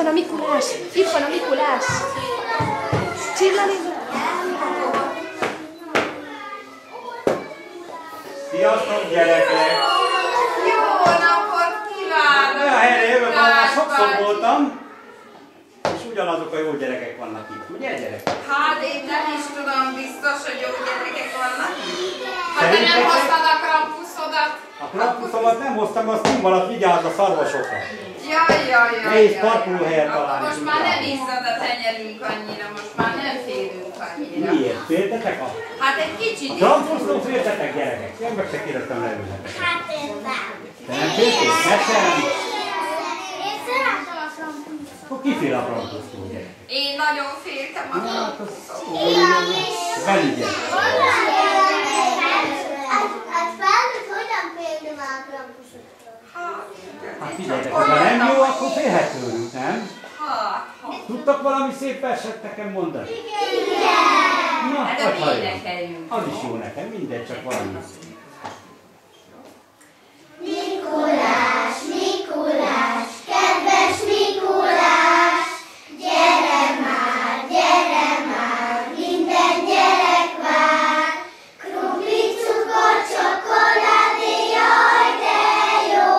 van a Mikulás! Itt van a Mikulás! Csillani! Sziasztok, gyerekek! Jó napot kívánok! Olyan helyre jövök, ahol már sokszor voltam, és ugyanazok a jó gyerekek vannak itt, ugye gyerekek? Hát én nem is tudom biztos, hogy jó gyerekek vannak. Ha te nem hoztad a krampuszodat. A krampuszomat nem hoztam, azt kim van, vigyázz a szarvasokra. Jaj. Nehéz parkolóhelyet találni. Most már nem izzad a tenyerünk annyira, most már nem félünk annyira. Miért? Féltetek a... Hát egy kicsit A krampusztól féltetek, gyerekek? Én meg se kérdeztem leülhetek. Hát én nem. Te nem féltél? Meg sem? Én szeretem a krampuszot. Akkor ki fél a krampusztól, gyerekek? én nagyon féltem a krampuszot. Én is. Belügyek. Az felnőtt hogyan félni már a krampusoktól? Hát figyeljetek, ha nem jó, akkor félhet tőlünk, nem? Tudtak valami szép verset nekem mondani? Igen. Na, Hát vagy a halljon. énekeljünk. Az is jó nekem, mindegy, csak valami. Mikulás, Mikulás, kedves Mikulás, gyere már, minden gyerek vár. Krumpli, cukor, csokoládé, jaj, de jó,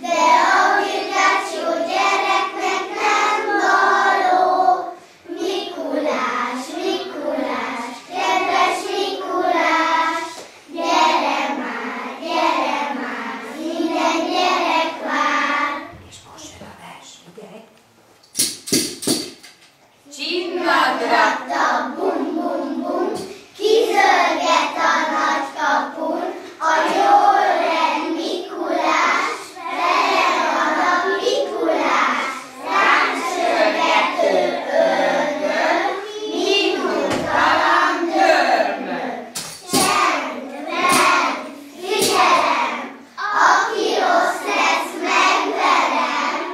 de a virgáció gyereknek nem való. Mikulás, Mikulás, kedves Mikulás, gyere már, minden gyerek vár. És most jön a vers, figyelj! Csinnadra! Bum, bum, bum, kizörget a nagy kapun, a jól rend Mikulás, vele van a Mikulás, ránk sörgető ördög, minuntalan dörmög. Csend, rend, figyelem, aki rossz lesz, megverem.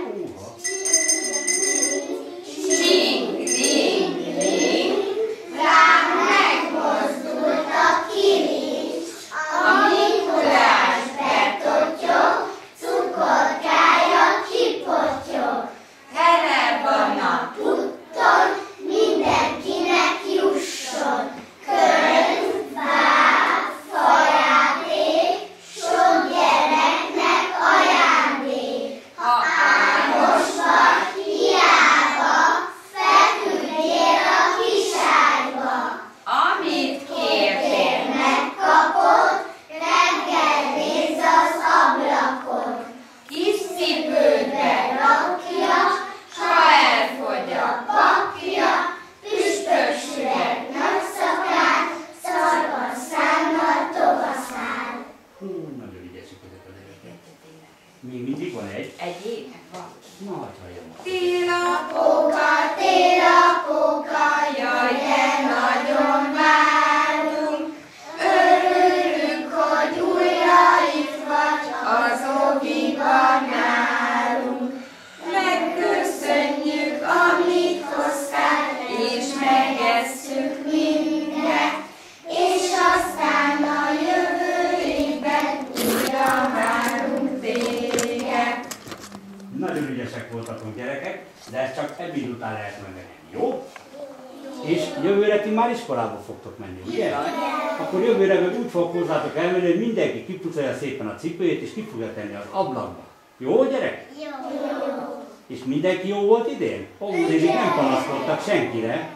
Ring, ring, ring! Rám megmozdult a kilincs, a Mikulás betotyog, cukorkája kipottyog. Tele van a Putton mindenkinek jusson, könyv, báb, fajáték, sok gyereknek ajándék. Ha álmos vagy, hiába, feküdjél a kis ágyba. amit kértél. Megkapod, reggel nézz az ablakon. Kis cipődbe Rakja, ha elfogy a papja, püspök süreg nagy szakán, szarvas szánnal tovaszán. Hú, nagyon ügyesek ezek a gyerekek. Még mindig van egy? Egy ének van. Na, hogy halljam. Télapóka, jaj, de nagyon várunk. Örülünk, hogy újra itt vagy az oviban nálunk. Megköszönjük, amit hoztál, és megesszük mindet, és aztán a jövő évben újra várunk téged. Nagyon ügyesek voltatok, gyerekek, de ezt csak ebéd után lehet megvenni, jó? És jövőre ti már iskolába fogtok menni, ugye? Akkor jövőre meg úgy fogok hozzátok elmenni, hogy mindenki kipucolja szépen a cipőjét, és ki fogja tenni az ablakba. Jó, gyerek? Jó. És mindenki jó volt idén? Óvónénik nem panaszkodtak senkire.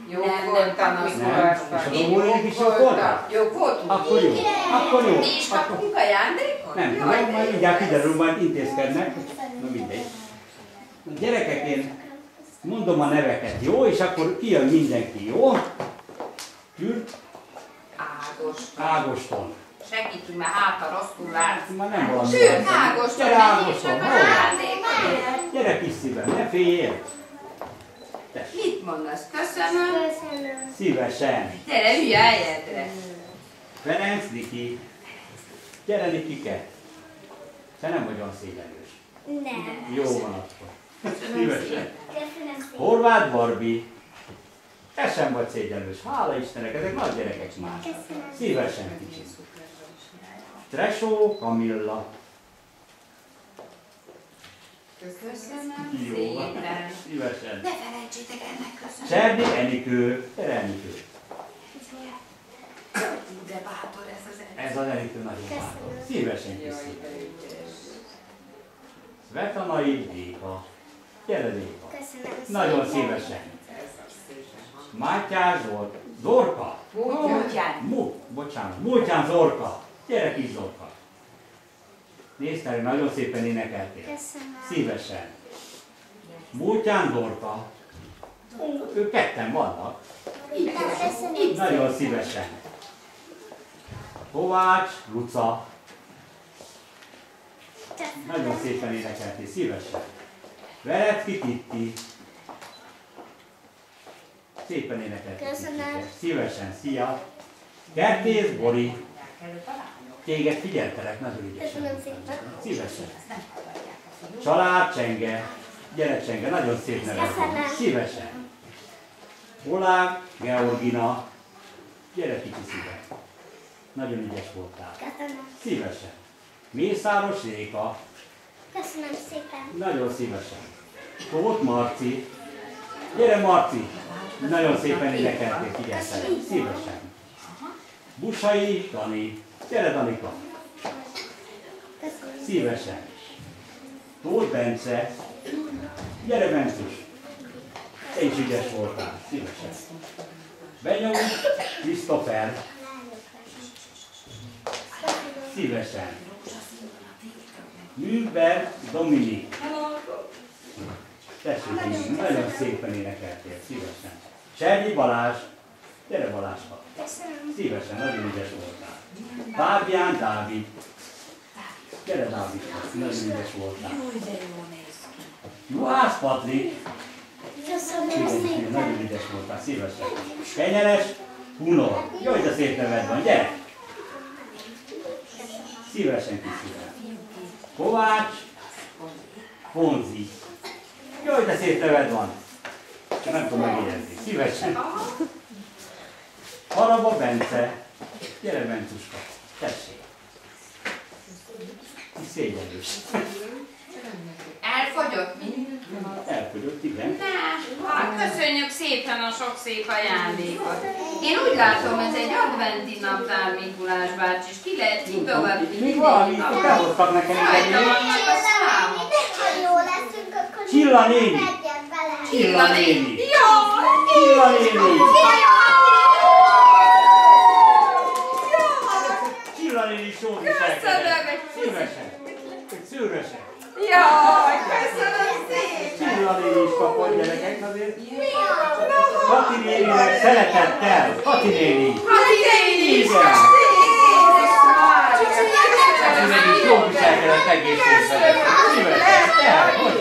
Jó voltam az Nem? És az óvónénik is jók voltak? Jó voltunk. Akkor jó. Akkor jó. Mi is Akkor... kapunk ajándékot? Nem tudom, majd mindjárt kiderül, majd intézkednek. Na mindegy. A gyerekek, én mondom a neveket, jó? És akkor kijön mindenki, jó? Gyűrt, Ágoston. Segítünk, mert hát a rosszul látsz. Már nem valami. Sőt, Ágoston, Gyere, menjünk Ágoston, csak az hol vagy? ajándékot. Gyere kis szívem, ne féljél. Tessék. Mit mondasz? Köszönöm. Szívesen. Gyere, hülye helyedre. Ferenc, Niki. Gyere, Nikike. Te nem vagy olyan szégyenlős. Nem. Jó van akkor. Szívesen. Köszönöm. Horváth Barbie. Te sem vagy szégyenlős. Hála Istennek, ezek nagy gyerekek már. Szívesen kicsit. Tresó Kamilla. Köszönöm Jó. szépen. Szívesen. Ne felejtsétek ennek köszönöm. Cserdi Enikő. Gyere Enikő. De bátor ez az ember. Ez az Enikő nagyon bátor. Szívesen kis szíve. Svetanai Déka. Gyere Déka. Köszönöm Nagyon szépen. szívesen. Mátyás Zoltán. Zorka. Múltyán Zorka. Gyere kis Zorka. Nézd el, nagyon szépen énekeltél. Köszönöm. Szívesen. Múltyán Zorka. Ők ketten vannak. Köszönöm. Nagyon szívesen. Kovács Luca. Nagyon szépen énekeltél. Szívesen. Verecki Titti. Szépen énekeltél. Köszönöm. Szívesen. Szia. Kertész Bori. Téged figyeltelek, nagyon ügyesen. Köszönöm szépen. Szívesen. Család Csenge. Gyere Csenge, nagyon szép neved van. Köszönöm. Szívesen. Olág Georgina. Gyere kicsi szíve. Nagyon ügyes voltál. Köszönöm. Szívesen. Mészáros Réka. Köszönöm szépen. Nagyon szívesen. Tóth Marci. Gyere Marci. Nagyon szépen énekeltél, figyeltelek. Szívesen. Busai Dani. Gyere Danika. Köszönöm. Szívesen. Tóth Bence. Gyere Bencus. Te is ügyes voltál. Szívesen. Benyom Krisztofer. Szívesen. Műber Dominik. Tessék, Dominik, nagyon szépen énekeltél. Szívesen. Cserny Balázs. Gyere Balázska. Köszönöm. Szívesen, nagyon ügyes voltál. Fábián Dávid. Gyere Dávid, nagyon ügyes voltál. Juhász Patrik. Köszönöm szépen. Nagyon ügyes voltál, szívesen. Kenyeres Hunor. Jaj, de szép neved van, gyere! Szívesen kis szívem. Kovács Fonzi. Jaj, de szép neved van. Nem tudom megjegyezni. Szívesen. Haraba Bence. Gyere Bencuska. Tessék. Kis szégyenlős. Elfogyott mind? Elfogyott, igen. Hát köszönjük szépen a sok szép ajándékot. Én úgy látom, ez egy adventi naptár, Mikulás bácsi, és ki lehet kidogatni Még valami, behoztak nekem egy Rajta vannak a számok. Ha jó leszünk, akkor Csilla néni. megyek bele. Csilla néni. Jaj! Csilla néni. Csilla néni is jól viselkedett. Szívesen. Egy szőrösen. Jaj, köszönöm szépen! Csilla néni is kapott gyerekek azért. Kati néninek szeretettel. Kati néni. Hadi néni is Igen. kap Kati néni is jól viselkedett egész évben. Szívesen. Tehát, hogy?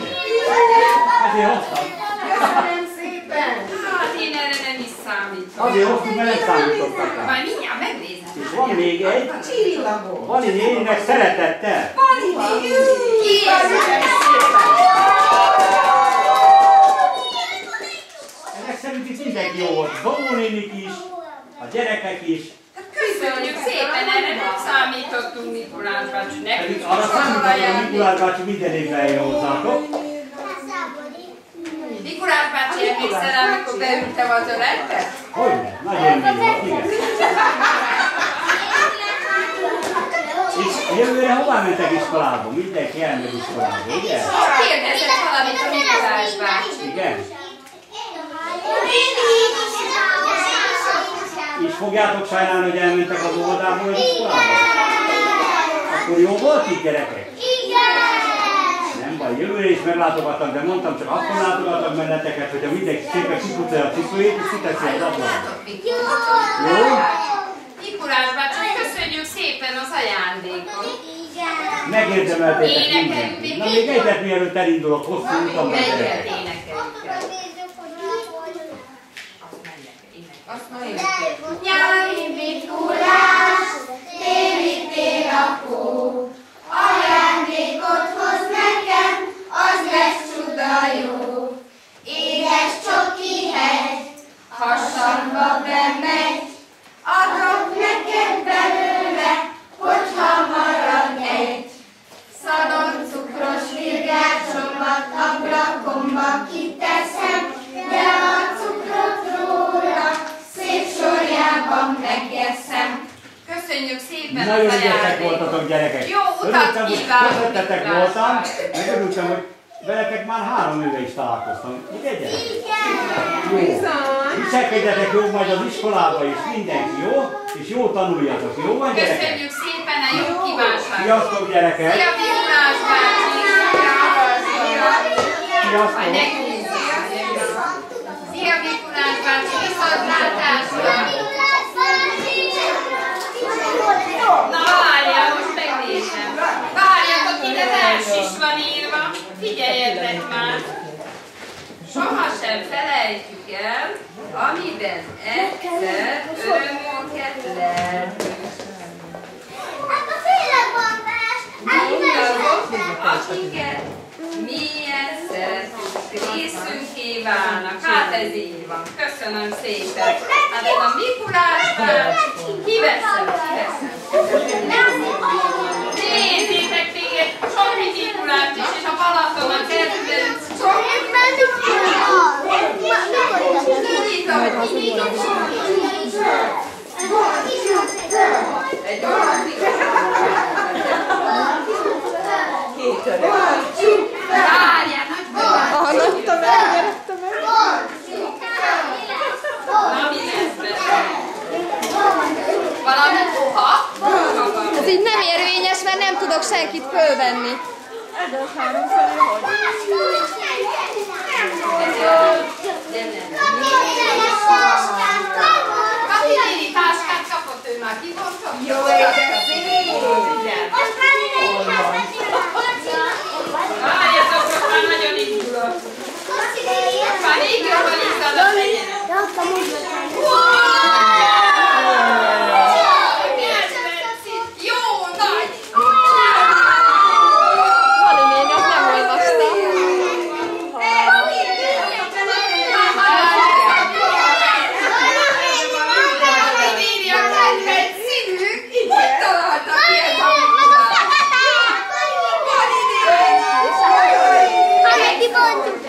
Ezért hoztam. Köszönöm szépen! Hát én erre nem is számítom. Azért hoztuk, mert nem számítottak rá. Majd mindjárt megnézem. És van még egy. Csillagos! Vali néninek szeretettel. Vali néni! Köszönöm szépen! Ezek szerint itt mindenki jó volt. Domó nénik is, a gyerekek is. Köszönjük szépen, erre nem számítottunk, Mikulás bácsi. Pedig Nekünk arra is számítok, hogy a Mikulás bácsi minden évben eljön hozzátok. Mikulás bácsi, emlékszel, amikor beültem az öregbe? Hogyne? Nagy élmény volt, igen. És jövőre hová mentek iskolába? Mindenki elmegy iskolába, ugye? Kérdezett valamit a Mikulás bácsi. Igen? És fogjátok sajnálni, hogy elmentek az óvodából az iskolába? Akkor jó volt itt, gyerekek? Nem baj, jövőre is meglátogattak, de mondtam, csak akkor látogattak benneteket, hogyha mindenki szépen kipucolja a cipőjét, és kiteszi az ablakba. Jó? Mikulás bácsi, köszönjük szépen az ajándékot. Megérdemeltétek mindent. Na még egyet mielőtt elindulok, hosszú utam van, Egyet gyerekek. énekeljük. Nyári Mikulás, téli télapó, ajándékot hoz nekem, az lesz csuda jó. Édes csoki hegy, hasamba bemegy, adok neked belőle, hogyha marad egy. Szadon cukros virgácsomat ablakomba kitesz, Köszönjük szépen Nagyon az ügyesek ajándékot. voltatok, gyerekek. Jó utat kívánok, Közöttetek Mikulás voltam, bácsi. meg örültem, hogy veletek már 3 éve is találkoztam. Ugye, gyerekek? Jó. Viselkedjetek jó majd az iskolába is, mindenki, jó? És jó tanuljatok, jó van, gyerekek? Köszönjük szépen a jó kívánságot. Sziasztok, gyerekek! Szia, Mikulás bácsi! Sziasztok! Szia, Mikulás bácsi! Viszontlátásra! Na várjál, most megnézem. Várjatok, ide vers is van írva. Figyeljetek már! Sohasem felejtjük el, amiben egyszer örömünket leltünk. Mindazok, akiket milyen szeretünk, részünké válnak. Hát ez így van. Köszönöm szépen. Hát ez a Mikulás bácsi. Kiveszem. Nézzétek még egy Csoki Mikulást is, és a Balaton a kedvenc. Egy olyan Hallottam el. Valami puha? Ez így nem érvényes, mert nem tudok senkit fölvenni. Kati néni táskát kapott, ő már kibontott. Jó, ez szép! Várjatok, most már nagyon indulok. Már rég jobban izzad a fejedet. Jó, nagy! Vali néni, azt nem olvastam. Írja a kedvenc színük, hogy találtak ilyet a Mikulás? Kibontjuk